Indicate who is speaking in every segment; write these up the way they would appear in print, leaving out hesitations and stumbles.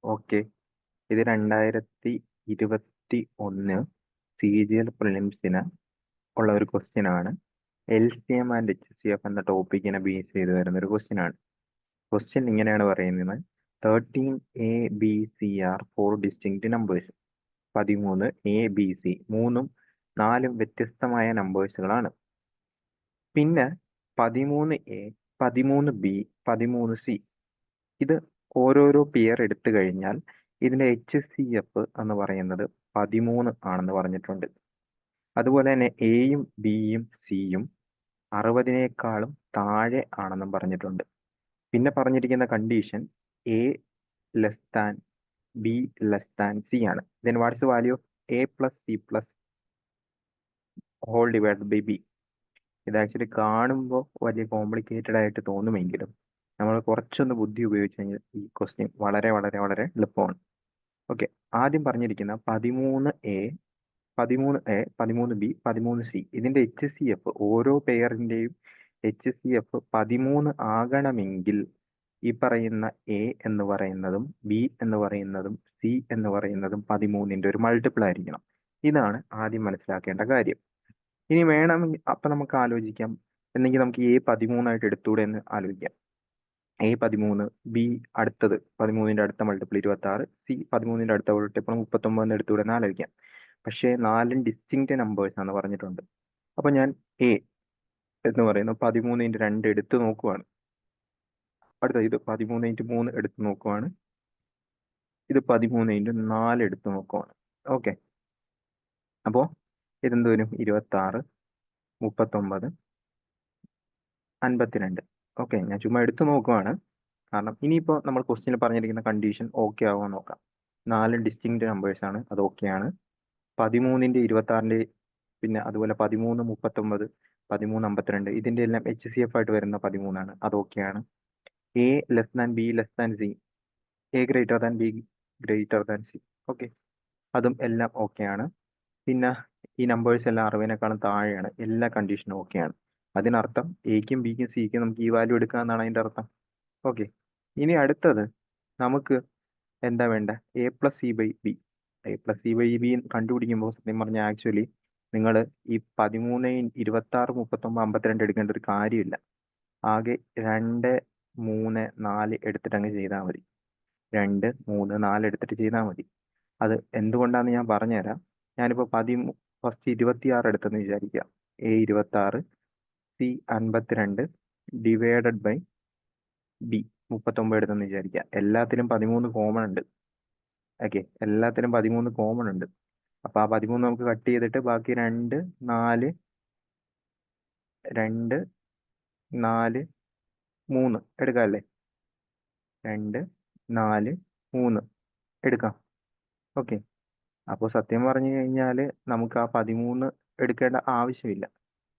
Speaker 1: Okay, ഇത് 2021 CGL പ്രിലിംസിന് ഉള്ള ഒരു ക്വസ്റ്റ്യൻ ആണ്. LCM ആൻഡ് HCF എന്ന ടോപ്പിക്കിനെ ബേസ് ചെയ്ത് വരുന്ന ഒരു ക്വസ്റ്റ്യൻ ആണ്. ക്വസ്റ്റ്യൻ ഇങ്ങനെയാണ് പറയുന്നത്: 13 ABCR 4 ഡിസ്റ്റിങ്ക്റ്റ് നമ്പേഴ്സ്. 13 ABC, 3ഉം 4ഉം വ്യത്യസ്തമായ നമ്പേഴ്സുകളാണ്. പിന്നെ 13A, 13B, 13C, ഇത് ഓരോരോ പെയർ എടുത്തു കഴിഞ്ഞാൽ ഇതിന്റെ HCF എന്ന് പറയുന്നത് 13 ആണെന്ന് പറഞ്ഞിട്ടുണ്ട്. അതുപോലെ തന്നെ എയും ബിയും സിയും 60-നേക്കാളും താഴെ ആണെന്നും പറഞ്ഞിട്ടുണ്ട്. പിന്നെ പറഞ്ഞിരിക്കുന്ന കണ്ടീഷൻ A B C ആണ്. Then what's value of A+C+ whole divide by B. ഇത് ആക്ച്വലി കാണുമ്പോൾ വലിയ കോംപ്ലിക്കേറ്റഡ് ആയിട്ട് തോന്നുമെങ്കിലും നമ്മൾ കുറച്ചൊന്ന് ബുദ്ധി ഉപയോഗിച്ച് കഴിഞ്ഞാൽ ഈ ക്വസ്റ്റ്യൻ വളരെ വളരെ വളരെ എളുപ്പമാണ്. ഓക്കെ, ആദ്യം പറഞ്ഞിരിക്കുന്ന 13A, 13B, 13C, ഇതിന്റെ HCF, ഓരോ പെയറിന്റെയും HCF 13 ആകണമെങ്കിൽ ഈ പറയുന്ന A എന്ന് പറയുന്നതും B എന്ന് പറയുന്നതും C എന്ന് പറയുന്നതും 13ന്റെ ഒരു മൾട്ടിപ്പിൾ ആയിരിക്കണം. ഇതാണ് ആദ്യം മനസ്സിലാക്കേണ്ട കാര്യം. ഇനി വേണമെങ്കിൽ അപ്പൊ നമുക്ക് ആലോചിക്കാം, എന്നെങ്കിൽ നമുക്ക് A13 ആയിട്ട് എടുത്തുകൂടെ എന്ന് ആലോചിക്കാം. A13, B അടുത്തത് 13ന്റെ അടുത്ത മൾട്ടിപ്പിൾ 26, C 13ന്റെ അടുത്ത മൾട്ടിപ്പിൾ 39 എടുത്തുകൂടെ എന്ന് ആലോചിക്കാം. പക്ഷേ 4 ഡിസ്റ്റിങ്ക്റ്റ് നമ്പേഴ്സ് ആണെന്ന് പറഞ്ഞിട്ടുണ്ട്. അപ്പൊ ഞാൻ A എന്ന് പറയുന്ന 13x2 എടുത്ത് നോക്കുവാണ്. അടുത്ത ഇത് 13x3 എടുത്ത് നോക്കുവാണ്. ഇത് 13x4 എടുത്ത് നോക്കുവാണ്. ഓക്കെ, അപ്പോ ഇതെന്ത് വരും? 26, 39, 52. ഓക്കെ, ഞാൻ ചുമ്മാ എടുത്തു നോക്കുവാണ്. കാരണം ഇനിയിപ്പോൾ നമ്മൾ ക്വസ്റ്റ്യനിൽ പറഞ്ഞിരിക്കുന്ന കണ്ടീഷൻ ഓക്കെ ആവുമോ നോക്കാം. 4 ഡിസ്റ്റിങ്ക്റ്റ് നമ്പേഴ്സ് ആണ്, അത് ഓക്കെയാണ്. 13ന്റെ 26ന്റെ പിന്നെ അതുപോലെ 13, 39, 13, 52 ഇതിന്റെ എല്ലാം HCF ആയിട്ട് വരുന്ന 13 ആണ്, അത് ഓക്കെയാണ്. A B C, A>B>C, okay, അതും എല്ലാം ഓക്കെയാണ്. പിന്നെ ഈ നമ്പേഴ്സ് എല്ലാം 60-നേക്കാളും താഴെയാണ്, എല്ലാ കണ്ടീഷനും ഓക്കെയാണ്. അതിനർത്ഥം എക്കും ബിക്കും സിക്കും നമുക്ക് ഈ വാല്യൂ എടുക്കാമെന്നാണ് അതിന്റെ അർത്ഥം. ഓക്കെ, ഇനി അടുത്തത് നമുക്ക് എന്താ വേണ്ട? A+C/B. A+C/B കണ്ടുപിടിക്കുമ്പോൾ സത്യം പറഞ്ഞാൽ ആക്ച്വലി നിങ്ങൾ ഈ 13, 26, 39, 52 എടുക്കേണ്ട ഒരു കാര്യമില്ല. ആകെ 2, 3, 4 എടുത്തിട്ട് അങ്ങ് ചെയ്താൽ മതി. 2, 3, 4 എടുത്തിട്ട് ചെയ്താൽ മതി. അത് എന്തുകൊണ്ടാണെന്ന് ഞാൻ പറഞ്ഞുതരാം. ഞാനിപ്പോൾ ഫസ്റ്റ് 26 എടുത്തെന്ന് വിചാരിക്കുക. A26, C52 divided by B 39 എടുത്തെന്ന് വിചാരിക്കുക. എല്ലാത്തിലും 13 കോമൺ ഉണ്ട്. ഓക്കെ, എല്ലാത്തിലും 13 കോമൺ ഉണ്ട്. അപ്പൊ ആ 13 നമുക്ക് കട്ട് ചെയ്തിട്ട് ബാക്കി 2, 4, 2, 4, 3 എടുക്കാം അല്ലേ? 2, 4, 3 എടുക്കാം. ഓക്കെ, അപ്പോൾ സത്യം പറഞ്ഞു കഴിഞ്ഞാൽ നമുക്ക് ആ 13 എടുക്കേണ്ട ആവശ്യമില്ല.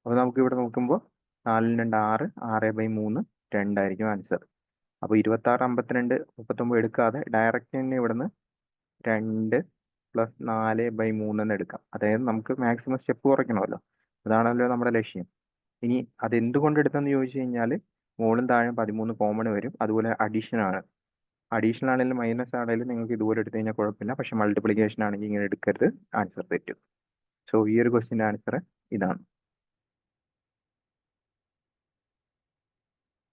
Speaker 1: അപ്പോൾ നമുക്ക് ഇവിടെ നോക്കുമ്പോൾ 4 2 6, 6/3 2 ആയിരിക്കും ആൻസർ. അപ്പോൾ 26, 52, 39 എടുക്കാതെ ഡയറക്റ്റ് തന്നെ ഇവിടുന്ന് 2 + 4/3 എന്ന് എടുക്കാം. അതായത് നമുക്ക് മാക്സിമം സ്റ്റെപ്പ് കുറയ്ക്കണമല്ലോ, അതാണല്ലോ നമ്മുടെ ലക്ഷ്യം. ഇനി അതെന്തുകൊണ്ട് എടുത്തെന്ന് ചോദിച്ചു കഴിഞ്ഞാൽ മുകളിലും താഴെ 13 കോമൺ വരും. അതുപോലെ അഡീഷൻ ആണ്. അഡീഷൻ ആണെങ്കിലും മൈനസ് ആണെങ്കിലും നിങ്ങൾക്ക് ഇതുപോലെ എടുത്തു കഴിഞ്ഞാൽ കുഴപ്പമില്ല. പക്ഷെ മൾട്ടിപ്ലിക്കേഷൻ ആണെങ്കിൽ ഇങ്ങനെ എടുക്കരുത്, ആൻസർ തെറ്റും. സോ ഈ ഒരു ക്വസ്റ്റിൻ്റെ ആൻസർ ഇതാണ്.